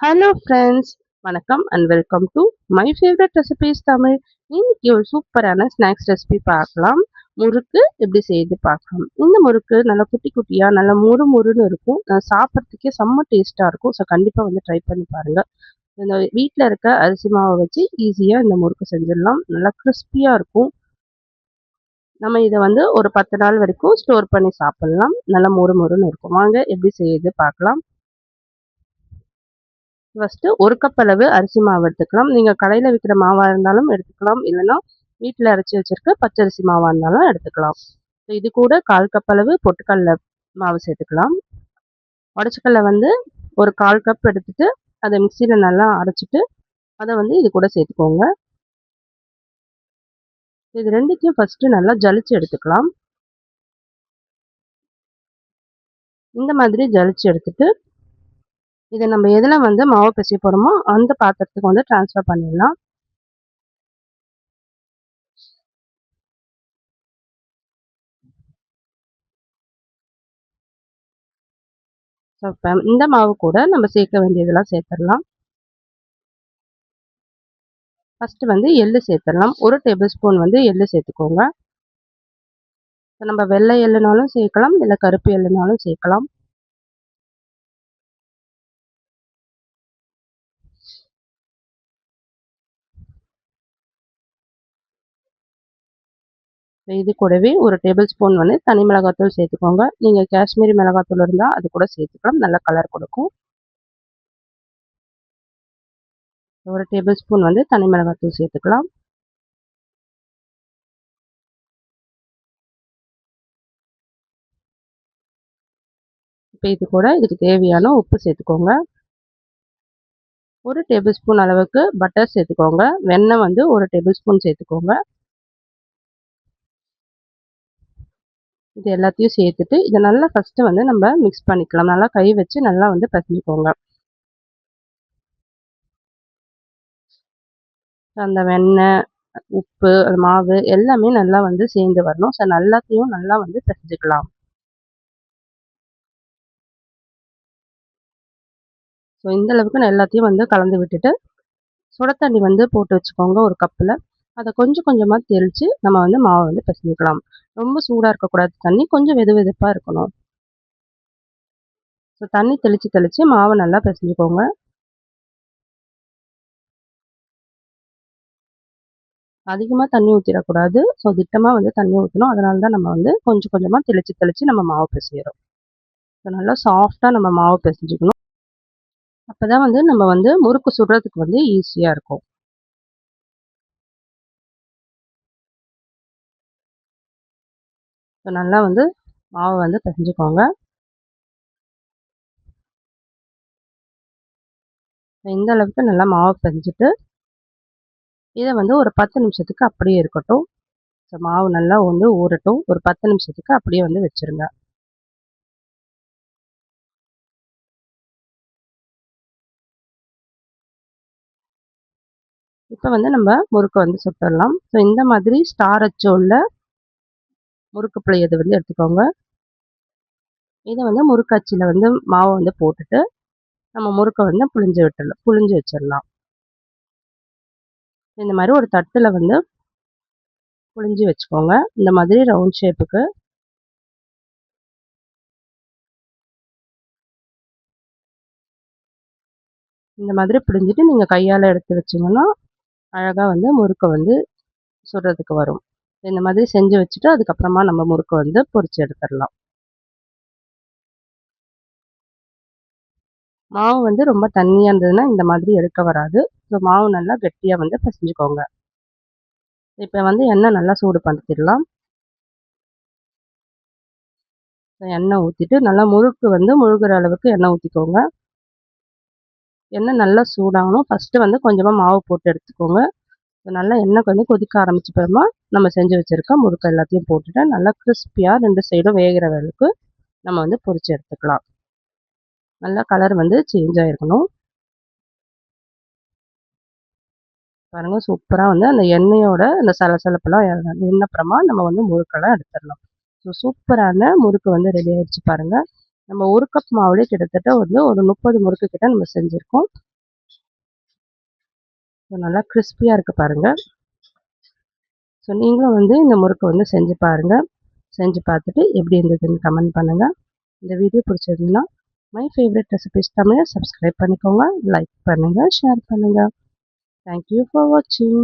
Hello friends, வணக்கம் and welcome to my favourite recipes Tamil. இன்னைக்கு ஒரு சூப்பரான ஸ்நாக்ஸ் ரெசிபி பார்க்கலாம். முறுக்கு எப்படி செய்து பார்க்கலாம். இந்த முறுக்கு நல்லா குட்டி குட்டியாக நல்லா முறு முறுன்னு இருக்கும். சாப்பிட்றதுக்கே செம்ம டேஸ்ட்டாக இருக்கும். ஸோ கண்டிப்பாக வந்து ட்ரை பண்ணி பாருங்கள். இந்த வீட்டில் இருக்க அரிசி மாவை வச்சு ஈஸியாக இந்த முறுக்கு செஞ்சிடலாம். நல்லா கிறிஸ்பியாக இருக்கும். நம்ம இதை வந்து ஒரு 10 நாள் வரைக்கும் ஸ்டோர் பண்ணி சாப்பிட்லாம். நல்லா முறு முறுன்னு இருக்கும். வாங்க எப்படி செய்யுது பார்க்கலாம். ஃபஸ்ட்டு 1 கப் அளவு அரிசி மாவு எடுத்துக்கலாம். நீங்க கடையில விக்கிற மாவா இருந்தாலும் எடுத்துக்கலாம். இல்லன்னா வீட்ல அரைச்சு வச்சிருக்க பச்சரிசி மாவா இருந்தாலும் எடுத்துக்கலாம். இது கூட 1/4 கப் அளவு பொட்டுக்கடல மாவு சேர்த்துக்கலாம். உடைச்சக்கடல வந்து ஒரு 1/4 கப் எடுத்துட்டு, அத மிக்ஸியில நல்லா அரைச்சுட்டு, அத வந்து இது கூட சேர்த்துக்கோங்க. இது 2த்தையும் ஃபர்ஸ்ட்டு நல்லா ஜலிச்சு எடுத்துக்கலாம். இந்த மாதிரி ஜலிச்சு எடுத்துட்டு, இத நம்ம எதுல வந்து மாவு பிசைய போறோமோ, அந்த பாத்திரத்துக்கு வந்து ட்ரான்ஸ்ஃபர் பண்ணிடலாம். ஸோ இப்ப இந்த மாவு கூட நம்ம சேர்க்க வேண்டியதெல்லாம் சேர்த்துடலாம். ஃபர்ஸ்ட்டு வந்து எள்ளு சேர்த்துடலாம். 1 டேபிள் ஸ்பூன் வந்து எள்ளு சேர்த்துக்கோங்க. நம்ம வெள்ளை எள்ளுனாலும் சேர்க்கலாம், இல்ல கருப்பு எள்ளுனாலும் சேர்க்கலாம். இது கூடவே 1 டேபிள் ஸ்பூன் வந்து தனி மிளகாத்தூள் சேர்த்துக்கோங்க. நீங்க காஷ்மீரி மிளகாத்தூள் இருந்தா அது கூட சேர்த்துக்கலாம். நல்ல கலர் கொடுக்கும். 1 டேபிள் ஸ்பூன் வந்து தனி மிளகாத்தூள் சேர்த்துக்கலாம். இப்போ இது கூட இதுக்கு தேவையான உப்பு சேர்த்துக்கோங்க. 1 டேபிள் ஸ்பூன் அளவுக்கு பட்டர் சேர்த்துக்கோங்க. வெண்ணெய் வந்து 1 டேபிள் ஸ்பூன் சேர்த்துக்கோங்க. இது எல்லாத்தையும் சேர்த்துட்டு, இதை நல்லா ஃபர்ஸ்ட்டு வந்து நம்ம மிக்ஸ் பண்ணிக்கலாம். நல்லா கை வச்சு நல்லா வந்து பிசைஞ்சுக்கோங்க. அந்த வெண்ணெய், உப்பு, மாவு எல்லாமே நல்லா வந்து சேர்ந்து வரணும். ஸோ எல்லாத்தையும் நல்லா வந்து பிசைஞ்சுக்கலாம். ஸோ இந்த அளவுக்கு நான் எல்லாத்தையும் வந்து கலந்து விட்டுட்டு, சுட தண்ணி வந்து போட்டு வச்சுக்கோங்க ஒரு கப்பில். அதை கொஞ்சம் கொஞ்சமாக தெளித்து நம்ம வந்து மாவை வந்து பிசைஞ்சிக்கலாம். ரொம்ப சூடாக இருக்கக்கூடாது தண்ணி, கொஞ்சம் வெது வெதுப்பாக இருக்கணும். ஸோ தண்ணி தெளித்து தெளித்து மாவை நல்லா பிசைஞ்சிக்கோங்க. அதிகமாக தண்ணி ஊற்றிடக்கூடாது. ஸோ திட்டமாக வந்து தண்ணி ஊற்றணும். அதனால தான் நம்ம வந்து கொஞ்சம் கொஞ்சமாக தெளித்து தெளித்து நம்ம மாவு பிசைகிறோம். ஸோ நல்லா சாஃப்டாக நம்ம மாவு பிசைஞ்சிக்கணும். அப்போ தான் வந்து நம்ம வந்து முறுக்கு சுடுறதுக்கு வந்து ஈஸியாக இருக்கும். ஸோ நல்லா வந்து மாவை வந்து பிசைஞ்சுக்கோங்க. இந்த அளவுக்கு நல்லா மாவு பிசைஞ்சிட்டு, இதை வந்து ஒரு 10 நிமிஷத்துக்கு அப்படியே இருக்கட்டும். ஸோ மாவு நல்லா வந்து ஊறட்டும். ஒரு 10 நிமிஷத்துக்கு அப்படியே வந்து வச்சுருங்க. இப்போ வந்து நம்ம முறுக்கு வந்து சுட்டுடலாம். ஸோ இந்த மாதிரி ஸ்டார் அச்சு உள்ள முறுக்கு பிழையது வந்து எடுத்துக்கோங்க. இதை வந்து முறுக்கு அச்சில் வந்து மாவை வந்து போட்டுட்டு, நம்ம முறுக்கை வந்து புழிஞ்சு வச்சிடலாம். இந்த மாதிரி ஒரு தட்டில் வந்து புழிஞ்சு வச்சுக்கோங்க. இந்த மாதிரி ரவுண்ட் ஷேப்புக்கு. இந்த மாதிரி பிழிஞ்சிட்டு நீங்கள் கையால் எடுத்து வச்சிங்கன்னா, அழகாக வந்து முறுக்கை வந்து சுடுறதுக்கு வரும். இந்த மாதிரி செஞ்சு வச்சுட்டு, அதுக்கப்புறமா நம்ம முறுக்கை வந்து பொரிச்சு எடுத்துடலாம். மாவு வந்து ரொம்ப தண்ணியாக இருந்ததுன்னா இந்த மாதிரி எடுக்க வராது. ஸோ மாவு நல்லா கெட்டியாக வந்து பிசைஞ்சுக்கோங்க. இப்போ வந்து எண்ணெய் நல்லா சூடு படுத்திடலாம். எண்ணெய் ஊற்றிட்டு நல்லா முறுக்கு வந்து முழுகிற அளவுக்கு எண்ணெய் ஊற்றிக்கோங்க. எண்ணெய் நல்லா சூடாகணும். ஃபஸ்ட்டு வந்து கொஞ்சமாக மாவு போட்டு எடுத்துக்கோங்க. நல்லா எண்ணெய் கொஞ்சம் கொதிக்க ஆரம்பிச்ச பிறமா நம்ம செஞ்சு வச்சுருக்க முறுக்கு எல்லாத்தையும் போட்டுட்டு நல்லா கிறிஸ்பியாக 2 சைடும் வேகிற அளவுக்கு நம்ம வந்து பொரிச்சு எடுத்துக்கலாம். நல்லா கலர் வந்து சேஞ்ச் ஆகிருக்கணும். பாருங்கள் சூப்பராக வந்து அந்த எண்ணெயோட அந்த சலசலப்பெல்லாம் நின்னப்புறமா நம்ம வந்து முறுக்கெல்லாம் எடுத்துடலாம். ஸோ சூப்பரான முறுக்கு வந்து ரெடி ஆகிடுச்சு பாருங்கள். நம்ம 1 கப் மாவுலேயே கிட்டத்தட்ட வந்து ஒரு 30 முறுக்கு கிட்ட நம்ம செஞ்சுருக்கோம். ஸோ நல்லா கிறிஸ்பியாக இருக்குது பாருங்கள். ஸோ நீங்களும் வந்து இந்த முறுக்கு வந்து செஞ்சு பாருங்கள். செஞ்சு பார்த்துட்டு எப்படி இருந்ததுன்னு கமெண்ட் பண்ணுங்கள். இந்த வீடியோ பிடிச்சிருந்ததுன்னா மை ஃபேவரட் ரெசிபீஸ் தமிழை சப்ஸ்கிரைப் பண்ணிக்கோங்க, லைக் பண்ணுங்கள், ஷேர் பண்ணுங்கள். தேங்க்யூ ஃபார் வாட்சிங்.